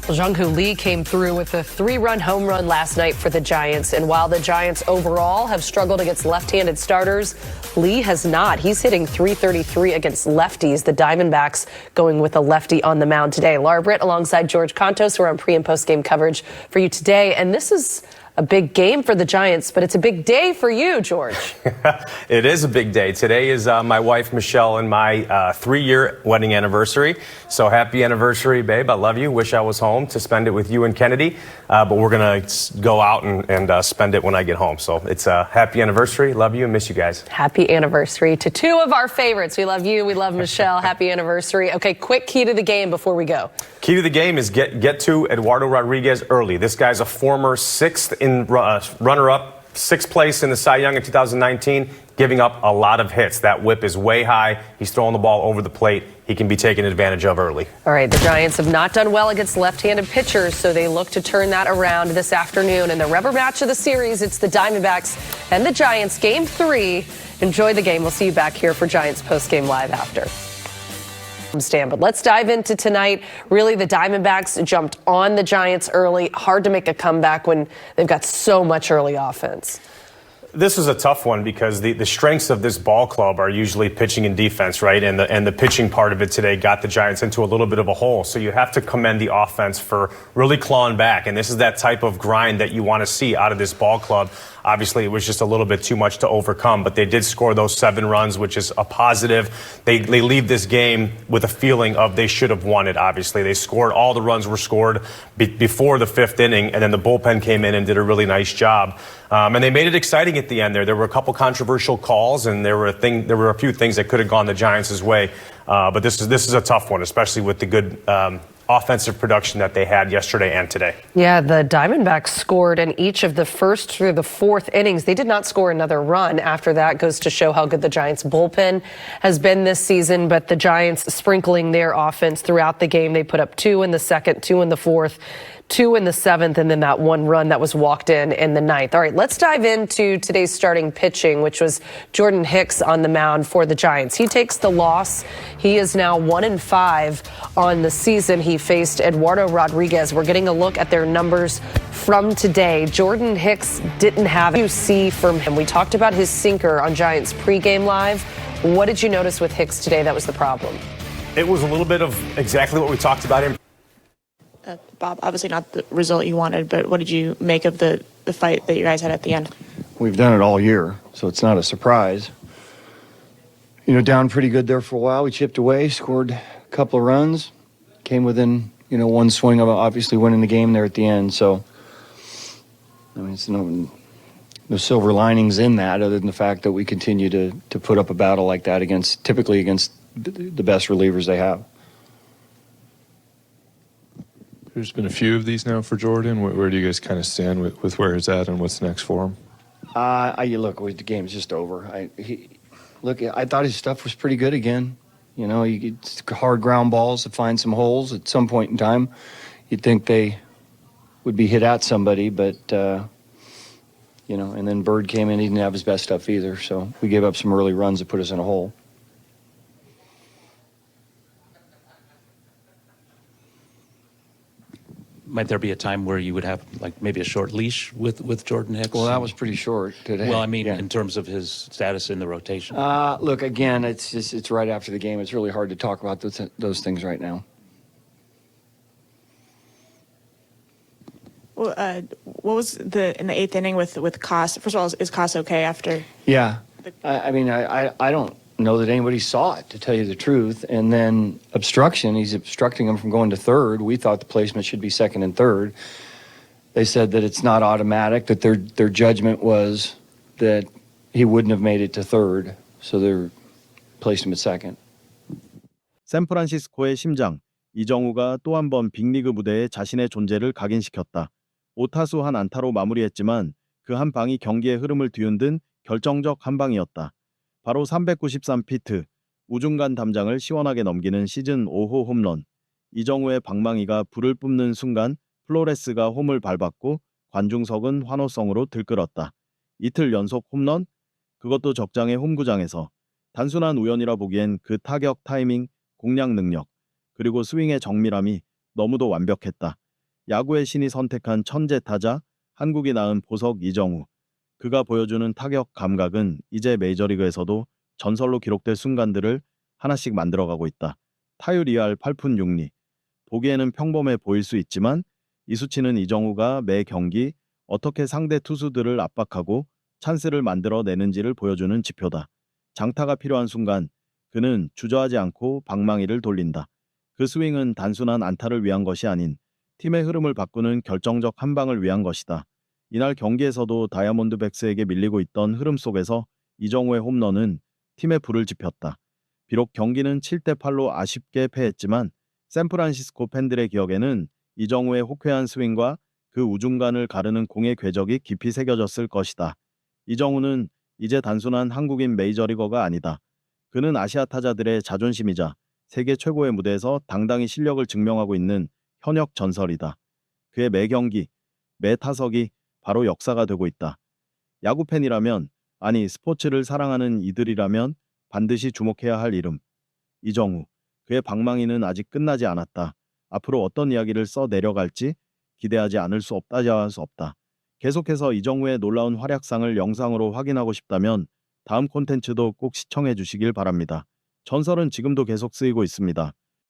Well, Jung-Hoo Lee came through with a 3-run home run last night for the Giants. And while the Giants overall have struggled against left-handed starters, Lee has not. He's hitting .333 against lefties. The Diamondbacks going with a lefty on the mound today. Laura Britt alongside George Contos. We're on pre- and post-game coverage for you today. And this is a big game for the Giants, but it's a big day for you, George. It is a big day. Today is my wife, Michelle, and my 3-year wedding anniversary. So happy anniversary, babe. I love you. Wish I was home to spend it with you and Kennedy. But we're going to go out and spend it when I get home. So it's a happy anniversary. Love you and miss you guys. Happy anniversary to two of our favorites. We love you. We love Michelle. Happy anniversary. Okay, quick key to the game before we go. Key to the game is get to Eduardo Rodriguez early. This guy's a former 6th in runner-up, 6th place in the Cy Young in 2019, giving up a lot of hits. That whip is way high. He's throwing the ball over the plate. He can be taken advantage of early. All right, the Giants have not done well against left-handed pitchers, so they look to turn that around this afternoon. In the rubber match of the series, it's the Diamondbacks and the Giants, Game 3. Enjoy the game. We'll see you back here for Giants post-game live after. But let's dive into tonight. Really, the Diamondbacks jumped on the Giants early. Hard to make a comeback when they've got so much early offense. This is a tough one because the strengths of this ball club are usually pitching and defense, right? And the pitching part of it today got the Giants into a little bit of a hole. So you have to commend the offense for really clawing back. And this is that type of grind that you want to see out of this ball club. Obviously, it was just a little bit too much to overcome, but they did score those 7 runs, which is a positive. They leave this game with a feeling of they should have won it, obviously. They scored, all the runs were scored before the 5th inning, and then the bullpen came in and did a really nice job. And they made it exciting at the end there. There were a couple controversial calls, and there were a few things that could have gone the Giants' way. But this is a tough one, especially with the good offensive production that they had yesterday and today. Yeah, the Diamondbacks scored in each of the first through the 4th innings. They did not score another run. After that goes to show how good the Giants bullpen has been this season, but the Giants sprinkling their offense throughout the game. They put up 2 in the 2nd, 2 in the 4th, 2 in the 7th, and then that 1 run that was walked in the 9th. All right, let's dive into today's starting pitching, which was Jordan Hicks on the mound for the Giants. He takes the loss. He is now 1-5 on the season. He faced Eduardo Rodriguez. We're getting a look at their numbers from today. Jordan Hicks didn't have you see from him. We talked about his sinker on Giants pregame live. What did you notice with Hicks today that was the problem? It was a little bit of exactly what we talked about in Bob, obviously not the result you wanted, but what did you make of the fight that you guys had at the end? We've done it all year, so it's not a surprise. Down pretty good there for a while. We chipped away, scored a couple of runs, came within, 1 swing of obviously winning the game there at the end. So, it's no silver linings in that other than the fact that we continue to put up a battle like that typically against the best relievers they have. There's been a few of these now for Jordan. Where do you guys kind of stand with where he's at and what's next for him? The game's just over. I thought his stuff was pretty good again. You get hard ground balls to find some holes at some point in time. You'd think they would be hit at somebody, but, and then Bird came in. He didn't have his best stuff either, so we gave up some early runs that put us in a hole. Might there be a time where you would have maybe a short leash with Jordan Hicks? Well, that was pretty short today. Well, in terms of his status in the rotation. Look, again, it's right after the game. It's really hard to talk about those things right now. Well, what was in the 8th inning with Koss? First of all, is Koss okay after? Yeah, I don't know that anybody saw it, to tell you the truth. And then obstruction, he's obstructing him from going to 3rd. We thought the placement should be 2nd and 3rd. They said that it's not automatic, that their judgment was that he wouldn't have made it to 3rd, so they placed him at 2nd. 샌프란시스코의 심장, 이정후가 또 한 번 빅리그 무대에 자신의 존재를 각인시켰다. 5타수 한 안타로 마무리했지만 그 한 방이 경기의 흐름을 뒤흔든 결정적 한 방이었다. 바로 393피트, 우중간 담장을 시원하게 넘기는 시즌 5호 홈런. 이정후의 방망이가 불을 뿜는 순간 플로레스가 홈을 밟았고 관중석은 환호성으로 들끓었다. 이틀 연속 홈런? 그것도 적장의 홈구장에서. 단순한 우연이라 보기엔 그 타격 타이밍, 공략 능력, 그리고 스윙의 정밀함이 너무도 완벽했다. 야구의 신이 선택한 천재 타자, 한국이 낳은 보석 이정후. 그가 보여주는 타격 감각은 이제 메이저리그에서도 전설로 기록될 순간들을 하나씩 만들어가고 있다. 타율 2할 8푼 6리. 보기에는 평범해 보일 수 있지만 이 수치는 이정후가 매 경기 어떻게 상대 투수들을 압박하고 찬스를 만들어내는지를 보여주는 지표다. 장타가 필요한 순간 그는 주저하지 않고 방망이를 돌린다. 그 스윙은 단순한 안타를 위한 것이 아닌 팀의 흐름을 바꾸는 결정적 한 방을 위한 것이다. 이날 경기에서도 다이아몬드백스에게 밀리고 있던 흐름 속에서 이정후의 홈런은 팀의 불을 지폈다. 비록 경기는 7대8로 아쉽게 패했지만 샌프란시스코 팬들의 기억에는 이정후의 호쾌한 스윙과 그 우중간을 가르는 공의 궤적이 깊이 새겨졌을 것이다. 이정후는 이제 단순한 한국인 메이저리거가 아니다. 그는 아시아 타자들의 자존심이자 세계 최고의 무대에서 당당히 실력을 증명하고 있는 현역 전설이다. 그의 매 경기, 매 타석이 바로 역사가 되고 있다. 야구 팬이라면, 아니 스포츠를 사랑하는 이들이라면 반드시 주목해야 할 이름. 이정후. 그의 방망이는 아직 끝나지 않았다. 앞으로 어떤 이야기를 써 내려갈지 기대하지 않을 수 없다. 계속해서 이정후의 놀라운 활약상을 영상으로 확인하고 싶다면 다음 콘텐츠도 꼭 시청해 주시길 바랍니다. 전설은 지금도 계속 쓰이고 있습니다.